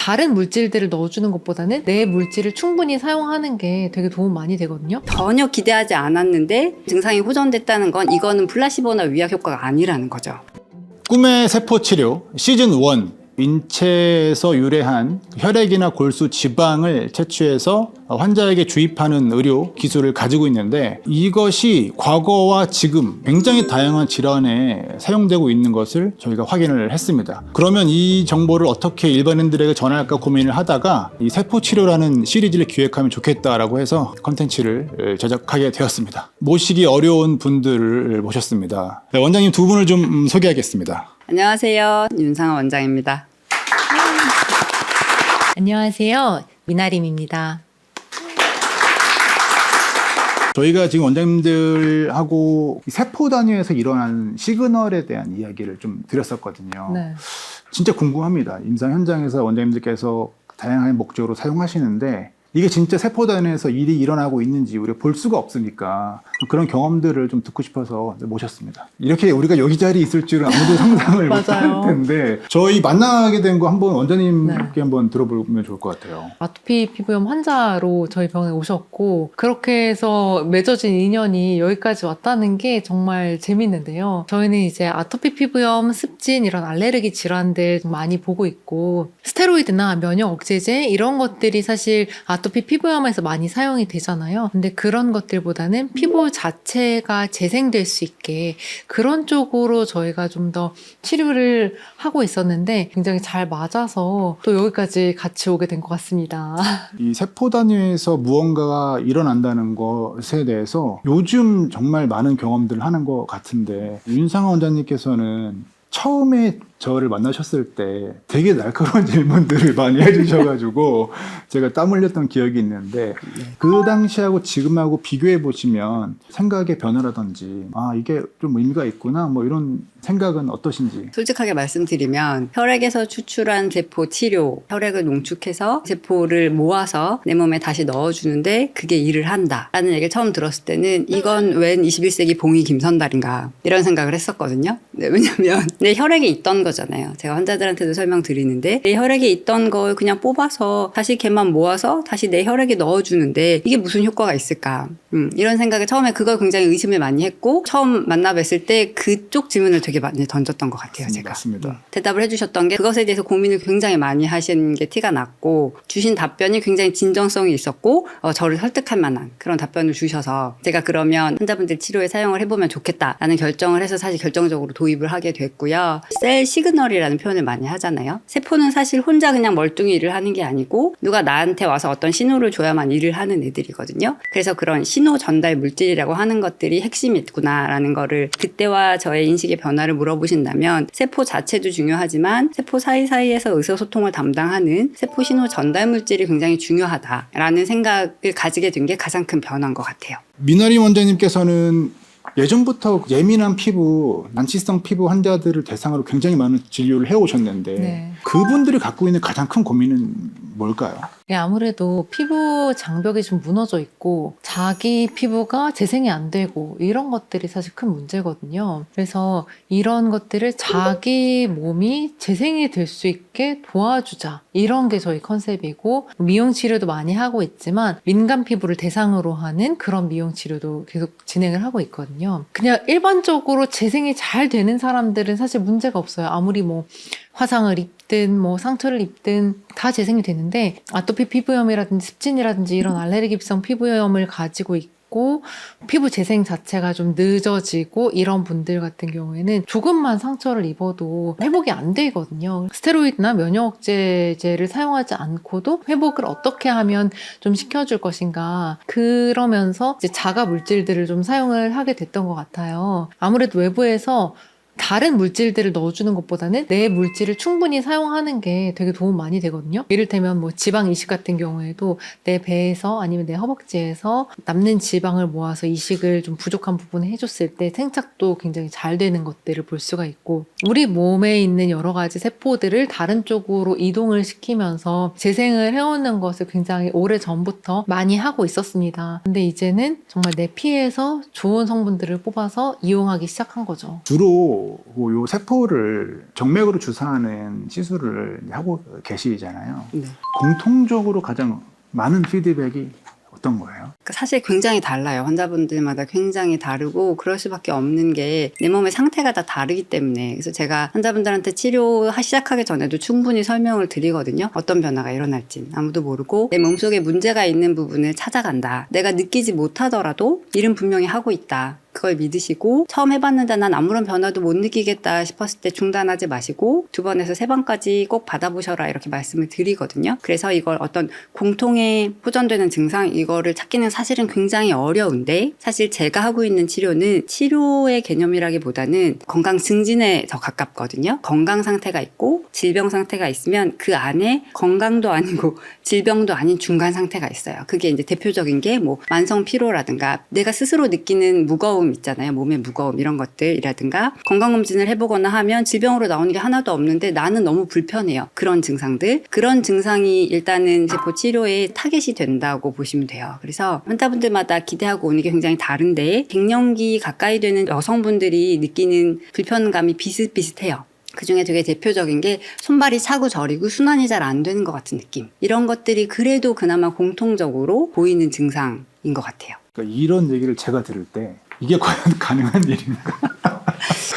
다른 물질들을 넣어주는 것보다는 내 물질을 충분히 사용하는 게 되게 도움 많이 되거든요. 전혀 기대하지 않았는데 증상이 호전됐다는 건 이거는 플라시보나 위약 효과가 아니라는 거죠. 꿈의 세포 치료 시즌 1. 인체에서 유래한 혈액이나 골수 지방을 채취해서 환자에게 주입하는 의료 기술을 가지고 있는데, 이것이 과거와 지금 굉장히 다양한 질환에 사용되고 있는 것을 저희가 확인을 했습니다. 그러면 이 정보를 어떻게 일반인들에게 전할까 고민을 하다가 이 세포 치료라는 시리즈를 기획하면 좋겠다라고 해서 컨텐츠를 제작하게 되었습니다. 모시기 어려운 분들을 모셨습니다. 네, 원장님 두 분을 좀 소개하겠습니다. 안녕하세요. 윤상아 원장입니다. 안녕하세요. 미나림입니다. 저희가 지금 원장님들하고 세포 단위에서 일어나는 시그널에 대한 이야기를 좀 드렸었거든요. 네. 진짜 궁금합니다. 임상 현장에서 원장님들께서 다양한 목적으로 사용하시는데 이게 진짜 세포 단위에서 일이 일어나고 있는지 우리가 볼 수가 없으니까 그런 경험들을 좀 듣고 싶어서 모셨습니다. 이렇게 우리가 여기 자리에 있을 줄은 아무도 상상을 못할 텐데 저희 만나게 된 거 한번 원장님께 한번 들어보면 좋을 것 같아요. 아토피 피부염 환자로 저희 병원에 오셨고 그렇게 해서 맺어진 인연이 여기까지 왔다는 게 정말 재밌는데요. 저희는 이제 아토피 피부염, 습진 이런 알레르기 질환들 많이 보고 있고 스테로이드나 면역 억제제 이런 것들이 사실 아토피 피부염에서 많이 사용이 되잖아요. 근데 그런 것들보다는 피부 자체가 재생될 수 있게 그런 쪽으로 저희가 좀 더 치료를 하고 있었는데 굉장히 잘 맞아서 또 여기까지 같이 오게 된 것 같습니다. 이 세포 단위에서 무언가가 일어난다는 것에 대해서 요즘 정말 많은 경험들을 하는 것 같은데 윤상아 원장님께서는 처음에 저를 만나셨을 때 되게 날카로운 질문들을 많이 해주셔가지고 제가 땀 흘렸던 기억이 있는데 그 당시하고 지금하고 비교해 보시면 생각의 변화라든지 아 이게 좀 의미가 있구나 뭐 이런 생각은 어떠신지. 솔직하게 말씀드리면 혈액에서 추출한 세포 치료, 혈액을 농축해서 세포를 모아서 내 몸에 다시 넣어주는데 그게 일을 한다라는 얘기를 처음 들었을 때는 이건 웬 21세기 봉이 김선달인가 이런 생각을 했었거든요. 네, 왜냐면 내 혈액에 있던 거잖아요. 제가 환자들한테도 설명드리는데 내 혈액에 있던 걸 그냥 뽑아서 다시 걔만 모아서 다시 내 혈액에 넣어주는데 이게 무슨 효과가 있을까? 이런 생각을 처음에 그걸 굉장히 의심을 많이 했고 처음 만나 뵀을 때 그쪽 질문을 되게 많이 던졌던 것 같아요. 제가. 맞습니다. 대답을 해주셨던 게 그것에 대해서 고민을 굉장히 많이 하신 게 티가 났고 주신 답변이 굉장히 진정성이 있었고 저를 설득할 만한 그런 답변을 주셔서 제가 그러면 환자분들 치료에 사용을 해보면 좋겠다라는 결정을 해서 사실 결정적으로 도입을 하게 됐고요. 셀 시그널이라는 표현을 많이 하잖아요. 세포는 사실 혼자 그냥 멀뚱히 일을 하는 게 아니고 누가 나한테 와서 어떤 신호를 줘야만 일을 하는 애들이거든요. 그래서 그런 신호 전달 물질이라고 하는 것들이 핵심이구나라는 거를 그때와 저의 인식의 변화를 물어보신다면 세포 자체도 중요하지만 세포 사이사이에서 의사소통을 담당하는 세포 신호 전달 물질이 굉장히 중요하다라는 생각을 가지게 된 게 가장 큰 변화인 것 같아요. 미나림 원장님께서는 예전부터 예민한 피부, 난치성 피부 환자들을 대상으로 굉장히 많은 진료를 해오셨는데 네. 그분들이 갖고 있는 가장 큰 고민은 뭘까요? 아무래도 피부 장벽이 좀 무너져 있고 자기 피부가 재생이 안 되고 이런 것들이 사실 큰 문제거든요. 그래서 이런 것들을 자기 몸이 재생이 될 수 있게 도와주자. 이런 게 저희 컨셉이고 미용 치료도 많이 하고 있지만 민감 피부를 대상으로 하는 그런 미용 치료도 계속 진행을 하고 있거든요. 그냥 일반적으로 재생이 잘 되는 사람들은 사실 문제가 없어요. 아무리 뭐 화상을 입든 뭐 상처를 입든 다 재생이 되는데 아토피 피부염이라든지 습진이라든지 이런 알레르기성 피부염을 가지고 있고 피부 재생 자체가 좀 늦어지고 이런 분들 같은 경우에는 조금만 상처를 입어도 회복이 안 되거든요. 스테로이드나 면역 억제제를 사용하지 않고도 회복을 어떻게 하면 좀 시켜줄 것인가 그러면서 이제 자가 물질들을 좀 사용을 하게 됐던 것 같아요. 아무래도 외부에서 다른 물질들을 넣어주는 것보다는 내 물질을 충분히 사용하는 게 되게 도움 많이 되거든요. 이를테면 뭐 지방 이식 같은 경우에도 내 배에서 아니면 내 허벅지에서 남는 지방을 모아서 이식을 좀 부족한 부분에 해줬을 때 생착도 굉장히 잘 되는 것들을 볼 수가 있고 우리 몸에 있는 여러 가지 세포들을 다른 쪽으로 이동을 시키면서 재생을 해오는 것을 굉장히 오래 전부터 많이 하고 있었습니다. 근데 이제는 정말 내 피에서 좋은 성분들을 뽑아서 이용하기 시작한 거죠. 주로 요 세포를 정맥으로 주사하는 시술을 하고 계시잖아요. 네. 공통적으로 가장 많은 피드백이 어떤 거예요? 사실 굉장히 달라요. 환자분들마다 굉장히 다르고 그럴 수밖에 없는 게 내 몸의 상태가 다 다르기 때문에. 그래서 제가 환자분들한테 치료 시작하기 전에도 충분히 설명을 드리거든요. 어떤 변화가 일어날진 아무도 모르고 내 몸속에 문제가 있는 부분을 찾아간다. 내가 느끼지 못하더라도 일은 분명히 하고 있다. 그걸 믿으시고 처음 해봤는데 난 아무런 변화도 못 느끼겠다 싶었을 때 중단하지 마시고 2번에서 3번까지 꼭 받아보셔라 이렇게 말씀을 드리거든요. 그래서 이걸 어떤 공통의 호전되는 증상 이거를 찾기는 사실은 굉장히 어려운데 사실 제가 하고 있는 치료는 치료의 개념이라기보다는 건강 증진에 더 가깝거든요. 건강 상태가 있고 질병 상태가 있으면 그 안에 건강도 아니고 질병도 아닌 중간 상태가 있어요. 그게 이제 대표적인 게 뭐 만성 피로라든가 내가 스스로 느끼는 무거움 있잖아요. 몸의 무거움 이런 것들이라든가 건강검진을 해보거나 하면 질병으로 나오는 게 하나도 없는데 나는 너무 불편해요. 그런 증상들. 그런 증상이 일단은 세포 치료에 타겟이 된다고 보시면 돼요. 그래서 환자분들마다 기대하고 오는 게 굉장히 다른데 갱년기 가까이 되는 여성분들이 느끼는 불편감이 비슷비슷해요. 그중에 되게 대표적인 게 손발이 차고 저리고 순환이 잘 안 되는 것 같은 느낌. 이런 것들이 그래도 그나마 공통적으로 보이는 증상인 것 같아요. 그러니까 이런 얘기를 제가 들을 때 이게 과연 가능한 일인가?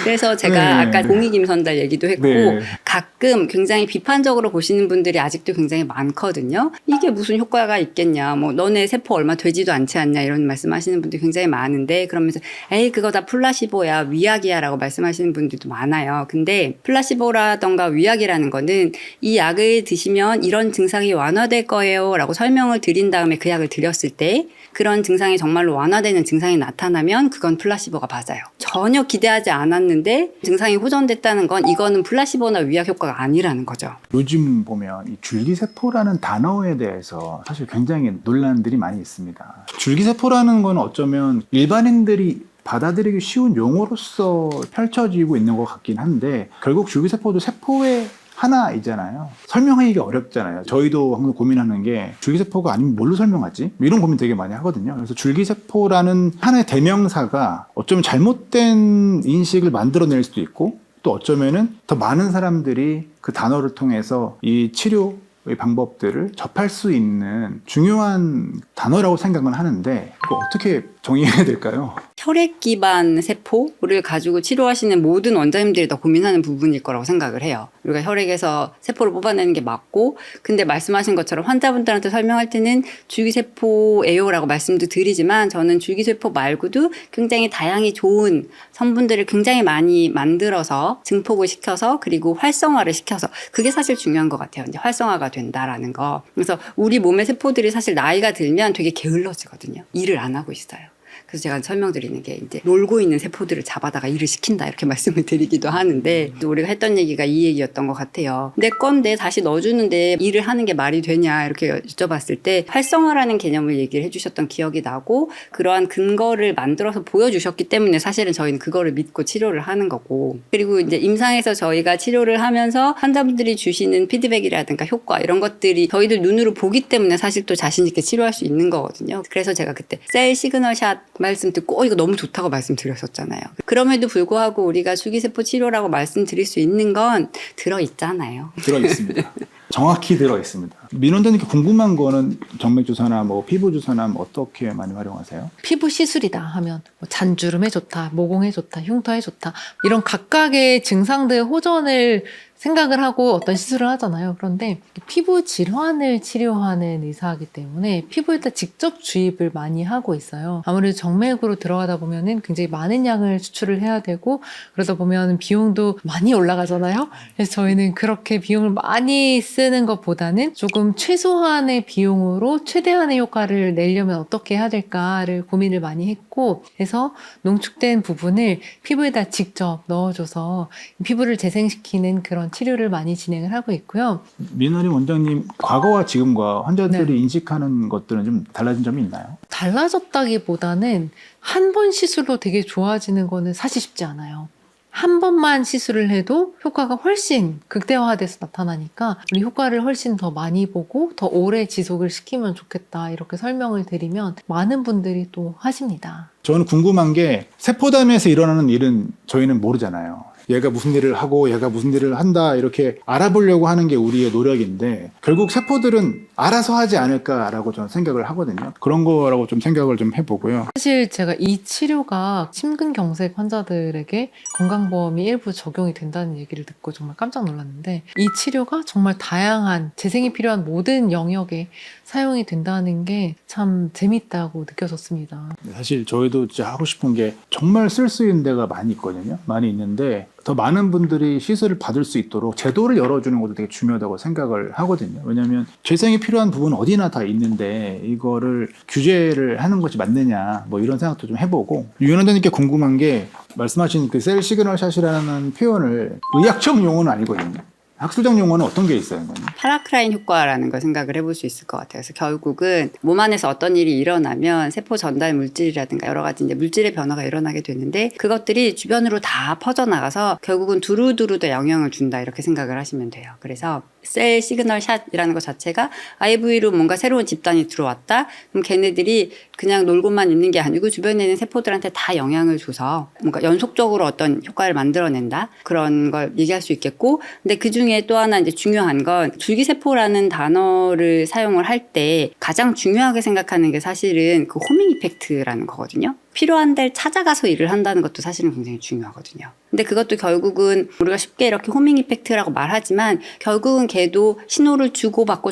그래서 제가 네. 아까 공익임선달 얘기도 했고 네. 가끔 굉장히 비판적으로 보시는 분들이 아직도 굉장히 많거든요. 이게 무슨 효과가 있겠냐. 뭐 너네 세포 얼마 되지도 않지 않냐 이런 말씀하시는 분들이 굉장히 많은데 그러면서 에이 그거 다 플라시보야 위약이야 라고 말씀하시는 분들도 많아요. 근데 플라시보라던가 위약이라는 거는 이 약을 드시면 이런 증상이 완화될 거예요 라고 설명을 드린 다음에 그 약을 드렸을 때 그런 증상이 정말로 완화되는 증상이 나타나면 그건 플라시보가 맞아요. 전혀 기대하지 않았는데 증상이 호전됐다는 건 이거는 플라시보나 위약 효과가 아니라는 거죠. 요즘 보면 이 줄기세포라는 단어에 대해서 사실 굉장히 논란들이 많이 있습니다. 줄기세포라는 건 어쩌면 일반인들이 받아들이기 쉬운 용어로서 펼쳐지고 있는 것 같긴 한데 결국 줄기세포도 세포의 하나이잖아요. 설명하기 어렵잖아요. 저희도 항상 고민하는 게 줄기세포가 아니면 뭘로 설명하지? 이런 고민 되게 많이 하거든요. 그래서 줄기세포라는 하나의 대명사가 어쩌면 잘못된 인식을 만들어낼 수도 있고 또 어쩌면은 더 많은 사람들이 그 단어를 통해서 이 치료의 방법들을 접할 수 있는 중요한 단어라고 생각은 하는데 그거 어떻게 정의해야 될까요? 혈액 기반 세포를 가지고 치료하시는 모든 원장님들이 더 고민하는 부분일 거라고 생각을 해요. 우리가 혈액에서 세포를 뽑아내는 게 맞고 근데 말씀하신 것처럼 환자분들한테 설명할 때는 줄기세포예요라고 말씀도 드리지만 저는 줄기세포 말고도 굉장히 다양히 좋은 성분들을 굉장히 많이 만들어서 증폭을 시켜서 그리고 활성화를 시켜서 그게 사실 중요한 것 같아요. 이제 활성화가 된다라는 거. 그래서 우리 몸의 세포들이 사실 나이가 들면 되게 게을러지거든요. 일을 안 하고 있어요. 그래서 제가 설명드리는 게 이제 놀고 있는 세포들을 잡아다가 일을 시킨다 이렇게 말씀을 드리기도 하는데 우리가 했던 얘기가 이 얘기였던 것 같아요. 내 건데 다시 넣어주는데 일을 하는 게 말이 되냐 이렇게 여쭤봤을 때 활성화라는 개념을 얘기를 해주셨던 기억이 나고 그러한 근거를 만들어서 보여주셨기 때문에 사실은 저희는 그거를 믿고 치료를 하는 거고 그리고 이제 임상에서 저희가 치료를 하면서 환자분들이 주시는 피드백이라든가 효과 이런 것들이 저희들 눈으로 보기 때문에 사실 또 자신 있게 치료할 수 있는 거거든요. 그래서 제가 그때 셀 시그널샷 말씀 듣고 이거 너무 좋다고 말씀드렸었잖아요. 그럼에도 불구하고 우리가 줄기세포 치료라고 말씀드릴 수 있는 건 들어있잖아요. 들어있습니다. 정확히 들어있습니다. 민 원장님께 궁금한 거는 정맥주사나 뭐 피부주사나 뭐 어떻게 많이 활용하세요? 피부 시술이다 하면 뭐 잔주름에 좋다, 모공에 좋다, 흉터에 좋다 이런 각각의 증상들 호전을 생각을 하고 어떤 시술을 하잖아요. 그런데 피부 질환을 치료하는 의사이기 때문에 피부에다 직접 주입을 많이 하고 있어요. 아무래도 정맥으로 들어가다 보면은 굉장히 많은 양을 추출을 해야 되고 그러다 보면 비용도 많이 올라가잖아요. 그래서 저희는 그렇게 비용을 많이 쓰는 것보다는 조금 최소한의 비용으로 최대한의 효과를 내려면 어떻게 해야 될까를 고민을 많이 했고 그래서 농축된 부분을 피부에다 직접 넣어줘서 피부를 재생시키는 그런 치료를 많이 진행을 하고 있고요. 민원희 원장님 과거와 지금과 환자들이 네. 인식하는 것들은 좀 달라진 점이 있나요? 달라졌다기보다는 한 번 시술로 되게 좋아지는 거는 사실 쉽지 않아요. 한 번만 시술을 해도 효과가 훨씬 극대화돼서 나타나니까 우리 효과를 훨씬 더 많이 보고 더 오래 지속을 시키면 좋겠다 이렇게 설명을 드리면 많은 분들이 또 하십니다. 저는 궁금한 게 세포단에서 일어나는 일은 저희는 모르잖아요. 얘가 무슨 일을 하고 얘가 무슨 일을 한다 이렇게 알아보려고 하는 게 우리의 노력인데 결국 세포들은 알아서 하지 않을까라고 저는 생각을 하거든요. 그런 거라고 좀 생각을 좀 해보고요. 사실 제가 이 치료가 심근경색 환자들에게 건강보험이 일부 적용이 된다는 얘기를 듣고 정말 깜짝 놀랐는데 이 치료가 정말 다양한 재생이 필요한 모든 영역에 사용이 된다는 게 참 재밌다고 느껴졌습니다. 사실 저희도 진짜 하고 싶은 게 정말 쓸 수 있는 데가 많이 있거든요. 많이 있는데 더 많은 분들이 시술을 받을 수 있도록 제도를 열어주는 것도 되게 중요하다고 생각을 하거든요. 왜냐하면 재생이 필요한 부분은 어디나 다 있는데 이거를 규제를 하는 것이 맞느냐 뭐 이런 생각도 좀 해보고 윤 원장님께 궁금한 게 말씀하신 그 셀 시그널 샷이라는 표현을 의학적 용어는 아니거든요. 학술적 용어는 어떤 게 있어요? 이거는? 파라크라인 효과라는 걸 생각을 해볼 수 있을 것 같아요. 그래서 결국은 몸 안에서 어떤 일이 일어나면 세포 전달 물질이라든가 여러 가지 이제 물질의 변화가 일어나게 되는데 그것들이 주변으로 다 퍼져나가서 결국은 두루두루 더 영향을 준다 이렇게 생각을 하시면 돼요. 그래서 셀 시그널 샷이라는 것 자체가 IV로 뭔가 새로운 집단이 들어왔다? 그럼 걔네들이 그냥 놀고만 있는 게 아니고 주변에 있는 세포들한테 다 영향을 줘서 뭔가 연속적으로 어떤 효과를 만들어낸다? 그런 걸 얘기할 수 있겠고 근데 그중에 또 하나 이제 중요한 건 줄기세포라는 단어를 사용을 할 때 가장 중요하게 생각하는 게 사실은 그 호밍 이펙트라는 거거든요. 필요한 데를 찾아가서 일을 한다는 것도 사실은 굉장히 중요하거든요. 근데 그것도 결국은 우리가 쉽게 이렇게 호밍 이펙트라고 말하지만 결국은 걔도 신호를 주고받고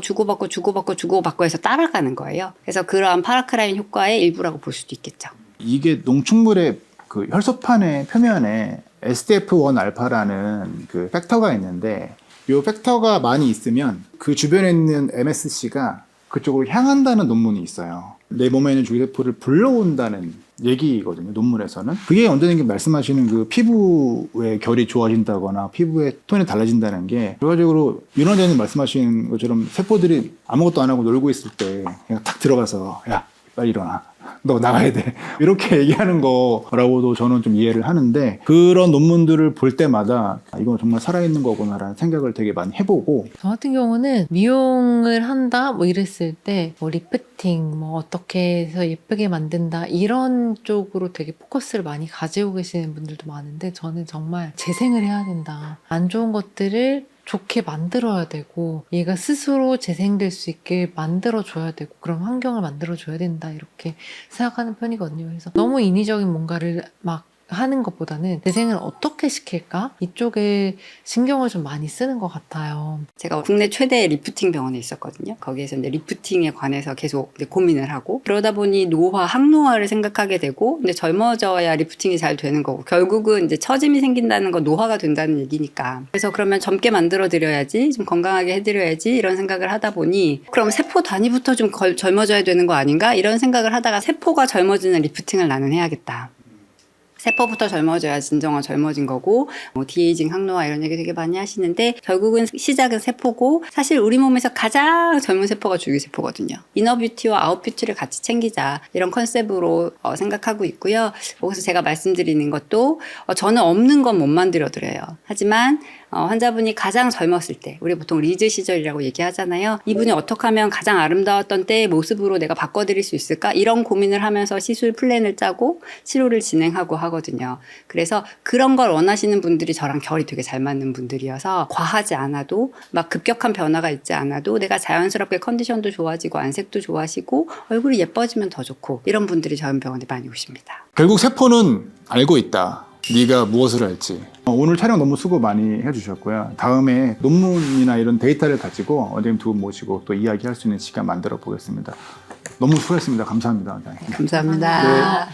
해서 따라가는 거예요. 그래서 그러한 파라크라인 효과의 일부라고 볼 수도 있겠죠. 이게 농축물의 그 혈소판의 표면에 SDF1 알파라는 그 팩터가 있는데 이 팩터가 많이 있으면 그 주변에 있는 MSC가 그쪽으로 향한다는 논문이 있어요. 내 몸에 있는 줄기세포를 불러온다는 얘기거든요. 논문에서는. 그게 원장님 말씀하시는 그 피부의 결이 좋아진다거나 피부의 톤이 달라진다는 게 결과적으로 윤 원장님 말씀하시는 것처럼 세포들이 아무것도 안 하고 놀고 있을 때 그냥 탁 들어가서 야 빨리 일어나. 너 나가야 돼. 이렇게 얘기하는 거라고도 저는 좀 이해를 하는데 그런 논문들을 볼 때마다 이건 정말 살아있는 거구나라는 생각을 되게 많이 해보고 저 같은 경우는 미용을 한다 뭐 이랬을 때 뭐 리프팅 뭐 어떻게 해서 예쁘게 만든다 이런 쪽으로 되게 포커스를 많이 가지고 계시는 분들도 많은데 저는 정말 재생을 해야 된다. 안 좋은 것들을 좋게 만들어야 되고 얘가 스스로 재생될 수 있게 만들어줘야 되고 그런 환경을 만들어줘야 된다 이렇게 생각하는 편이거든요. 그래서 너무 인위적인 뭔가를 막 하는 것보다는 재생을 어떻게 시킬까? 이쪽에 신경을 좀 많이 쓰는 것 같아요. 제가 국내 최대 리프팅 병원에 있었거든요. 거기에서 이제 리프팅에 관해서 계속 이제 고민을 하고 그러다 보니 노화, 항노화를 생각하게 되고 근데 젊어져야 리프팅이 잘 되는 거고 결국은 이제 처짐이 생긴다는 건 노화가 된다는 얘기니까 그래서 그러면 젊게 만들어 드려야지 좀 건강하게 해드려야지 이런 생각을 하다 보니 그럼 세포 단위부터 좀 젊어져야 되는 거 아닌가? 이런 생각을 하다가 세포가 젊어지는 리프팅을 나는 해야겠다. 세포부터 젊어져야 진정한 젊어진 거고 뭐 디에이징, 항노화 이런 얘기 되게 많이 하시는데 결국은 시작은 세포고 사실 우리 몸에서 가장 젊은 세포가 줄기세포거든요. 이너뷰티와 아웃뷰티를 같이 챙기자 이런 컨셉으로 생각하고 있고요. 여기서 제가 말씀드리는 것도 저는 없는 건 못 만들어드려요. 하지만 환자분이 가장 젊었을 때 우리 보통 리즈 시절이라고 얘기하잖아요. 이분이 어떻게 하면 가장 아름다웠던 때의 모습으로 내가 바꿔드릴 수 있을까? 이런 고민을 하면서 시술 플랜을 짜고 치료를 진행하고 하거든요. 그래서 그런 걸 원하시는 분들이 저랑 결이 되게 잘 맞는 분들이어서 과하지 않아도 막 급격한 변화가 있지 않아도 내가 자연스럽게 컨디션도 좋아지고 안색도 좋아지고 얼굴이 예뻐지면 더 좋고 이런 분들이 저희 병원에 많이 오십니다. 결국 세포는 알고 있다. 네가 무엇을 할지. 오늘 촬영 너무 수고 많이 해주셨고요. 다음에 논문이나 이런 데이터를 가지고 원장님 두 분 모시고 또 이야기할 수 있는 시간 만들어 보겠습니다. 너무 수고했습니다. 감사합니다. 원장님. 감사합니다. 네.